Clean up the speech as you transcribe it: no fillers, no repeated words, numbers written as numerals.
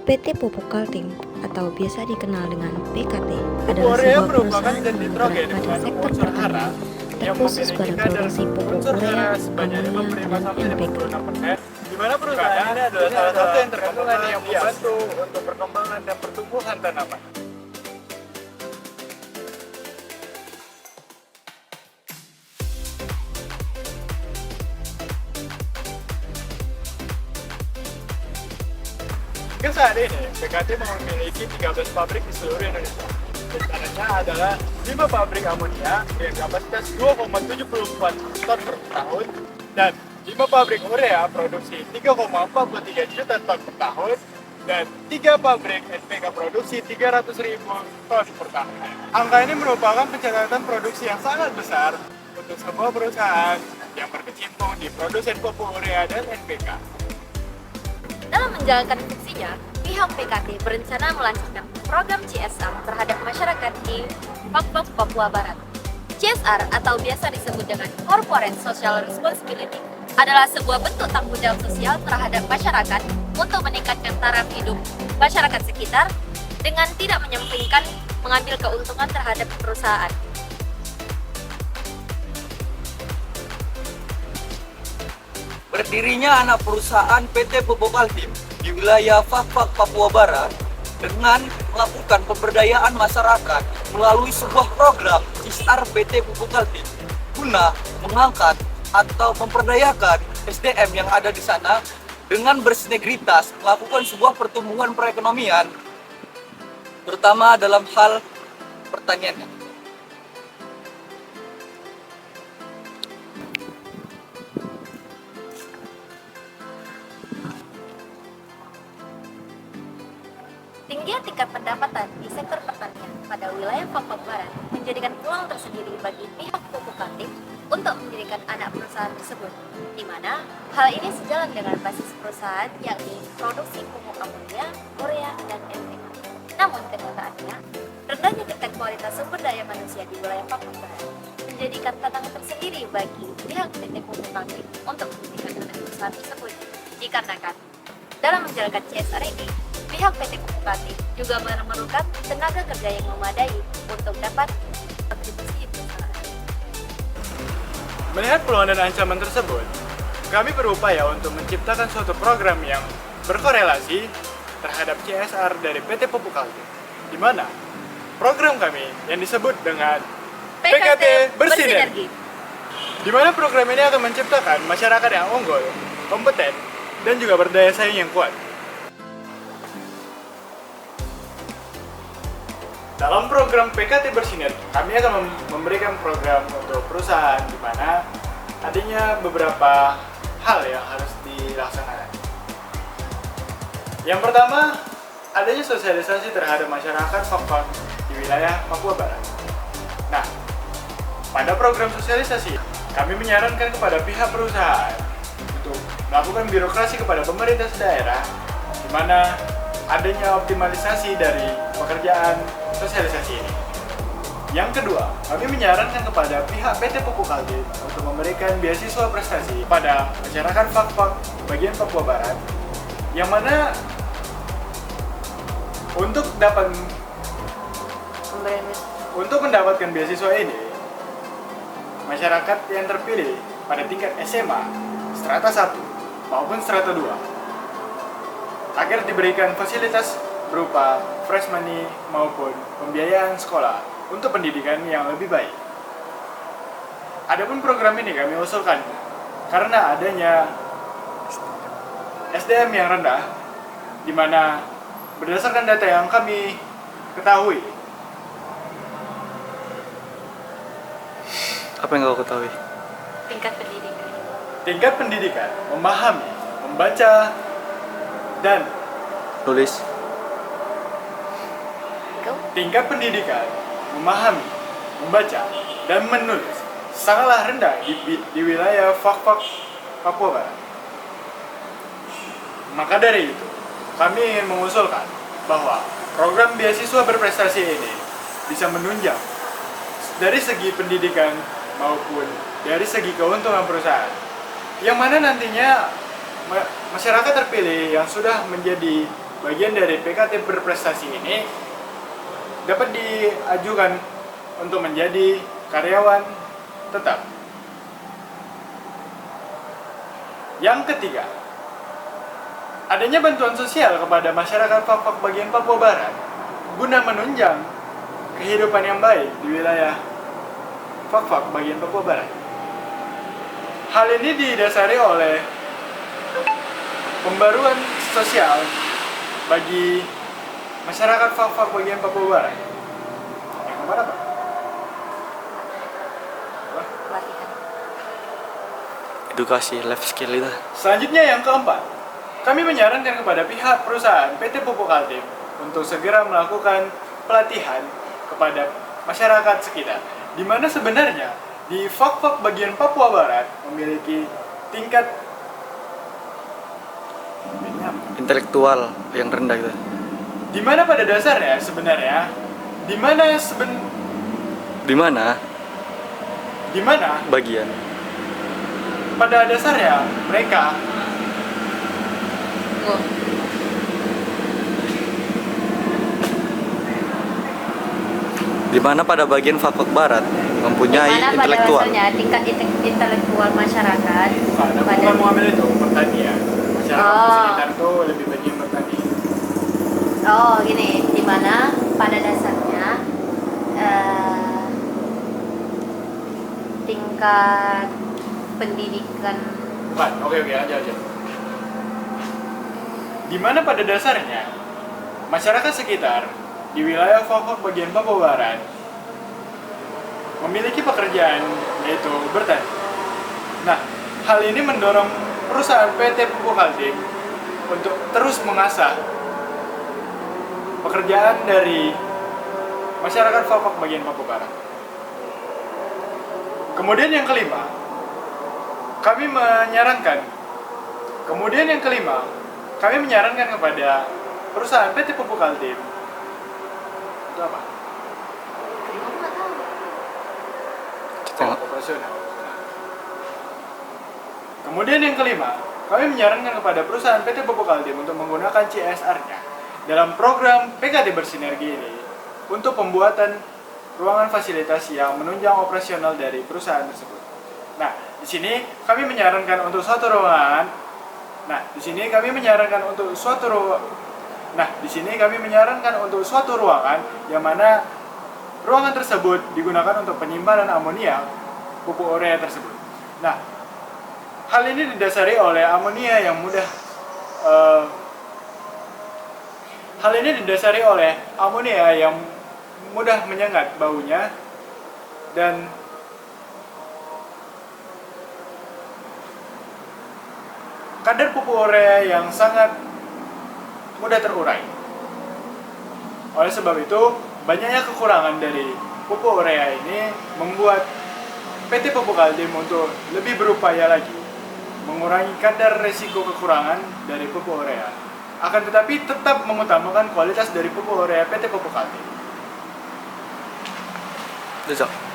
PT Pupuk Kaltim atau biasa dikenal dengan PKT adalah sebuah perusahaan yang bergerak pada sektor pertanian, terkhusus pada produksi pupuk urea, amonia, dan NPK. Di mana perusahaan ini adalah salah satu yang terkemuka yang membantu untuk perkembangan dan pertumbuhan tanaman. Hingga saat ini, PKT memiliki 13 pabrik di seluruh Indonesia. Rencananya adalah 5 pabrik amonia dengan kapasitas 2,74 ton per tahun dan 5 pabrik urea produksi 3,43 juta ton per tahun dan 3 pabrik NPK produksi 300.000 ton per tahun. Angka ini merupakan pencatatan produksi yang sangat besar untuk sebuah perusahaan yang berkecimpung di produsen pupuk urea dan NPK. Dalam menjalankan fungsinya, pihak PKT berencana melancarkan program CSR terhadap masyarakat di Papua, Papua Barat. CSR atau biasa disebut dengan Corporate Social Responsibility adalah sebuah bentuk tanggung jawab sosial terhadap masyarakat untuk meningkatkan taraf hidup masyarakat sekitar dengan tidak menyampingkan mengambil keuntungan terhadap perusahaan. Berdirinya anak perusahaan PT Pupuk Kaltim di wilayah Fak-Fak, Papua Barat dengan melakukan pemberdayaan masyarakat melalui sebuah program CSR PT Pupuk Kaltim guna mengangkat atau memperdayakan SDM yang ada di sana dengan bersinergitas melakukan sebuah pertumbuhan perekonomian terutama dalam hal pertanian. Tingginya tingkat pendapatan di sektor pertanian pada wilayah Papua Barat menjadikan peluang tersendiri bagi pihak Pupuk Kaltim untuk mendirikan anak perusahaan tersebut, di mana hal ini sejalan dengan basis perusahaan yakni produksi pupuk amonia, urea, dan NPK. Namun kenyataannya, rendahnya tingkat kualitas sumber daya manusia di wilayah Papua Barat menjadikan tantangan tersendiri bagi pihak PT Pupuk Kaltim untuk mendirikan anak perusahaan tersebut, dikarenakan dalam menjalankan CSR ini, pihak PT Pupuk Kaltim juga memerlukan tenaga kerja yang memadai untuk dapat kontribusi perusahaan. Melihat peluang dan ancaman tersebut, kami berupaya untuk menciptakan suatu program yang berkorelasi terhadap CSR dari PT Pupuk Kaltim, di mana program kami yang disebut dengan PKT Bersinergi, di mana program ini akan menciptakan masyarakat yang unggul, kompeten, dan juga berdaya saing yang kuat. Dalam program PKT Bersinergi, kami akan memberikan program untuk perusahaan di mana adanya beberapa hal yang harus dilaksanakan. Yang pertama, adanya sosialisasi terhadap masyarakat Fak-Fak di wilayah Papua Barat. Nah, pada program sosialisasi, kami menyarankan kepada pihak perusahaan untuk melakukan birokrasi kepada pemerintah daerah, di mana adanya optimalisasi dari pekerjaan sosialisasi ini. Yang kedua, kami menyarankan kepada pihak PT Pupuk Kaltim untuk memberikan beasiswa prestasi pada masyarakat Fak-Fak bagian Papua Barat, yang mana untuk mendapatkan beasiswa ini, masyarakat yang terpilih pada tingkat SMA, strata 1 maupun strata 2 agar diberikan fasilitas berupa fresh money maupun pembiayaan sekolah untuk pendidikan yang lebih baik. Adapun program ini kami usulkan karena adanya SDM yang rendah, di mana berdasarkan data yang kami ketahui. Apa yang kau ketahui? Tingkat pendidikan, memahami, membaca, dan Nulis. tingkat pendidikan, memahami, membaca, dan menulis sangatlah rendah di wilayah Fak-Fak Papua Barat. Maka dari itu, kami ingin mengusulkan bahwa program beasiswa berprestasi ini bisa menunjang dari segi pendidikan maupun dari segi keuntungan perusahaan, yang mana nantinya masyarakat terpilih yang sudah menjadi bagian dari PKT berprestasi ini dapat diajukan untuk menjadi karyawan tetap. Yang ketiga, adanya bantuan sosial kepada masyarakat Fak-Fak bagian Papua Barat guna menunjang kehidupan yang baik di wilayah Fak-Fak bagian Papua Barat. Hal ini didasari oleh pembaruan sosial bagi masyarakat Fak-Fak bagian Papua Barat. Yang keempat apa? Pelatihan. Edukasi life skill itu. Selanjutnya yang keempat, kami menyarankan kepada pihak perusahaan PT Pupuk Kaltim untuk segera melakukan pelatihan kepada masyarakat sekitar, di mana sebenarnya di Fak-Fak bagian Papua Barat memiliki tingkat Intelektual yang rendah gitu. di mana pada dasarnya sebenarnya di mana Bagian pada dasarnya mereka di mana pada bagian Fak-Fak Barat mempunyai Dimana pada intelektual. dasarnya tingkat intelektual masyarakat pada pada bukan mengambil itu pertanian, masyarakat Oh. sekitar tuh lebih banyak bertani. gini, dimana pada dasarnya tingkat pendidikan Bukan, oke aja. Di mana pada dasarnya masyarakat sekitar di wilayah Fak-Fak bagian Papua Barat memiliki pekerjaan yaitu bertani. Nah, hal ini mendorong perusahaan PT Pupuk Kaltim untuk terus mengasah pekerjaan dari masyarakat Fak-Fak bagian Papua Barat. Kemudian yang kelima, kami menyarankan kepada perusahaan PT Pupuk Kaltim itu apa? Kamu nggak tahu. Operasional. Kemudian yang kelima, kami menyarankan kepada perusahaan PT Pupuk Kaltim untuk menggunakan CSR-nya dalam program PKT bersinergi ini untuk pembuatan ruangan fasilitas yang menunjang operasional dari perusahaan tersebut. Nah, di sini kami menyarankan untuk suatu ruangan. suatu ruangan yang mana ruangan tersebut digunakan untuk penyimpanan amonia pupuk urea tersebut. Nah, hal ini didasari oleh amonia yang mudah menyengat baunya dan kadar pupuk urea yang sangat mudah terurai. Oleh sebab itu, banyaknya kekurangan dari pupuk urea ini membuat PT Pupuk Kaltim untuk lebih berupaya lagi mengurangi kadar resiko kekurangan dari pupuk urea. Akan tetapi tetap mengutamakan kualitas dari pupuk urea PT Pupuk Kaltim. Itu, Cok.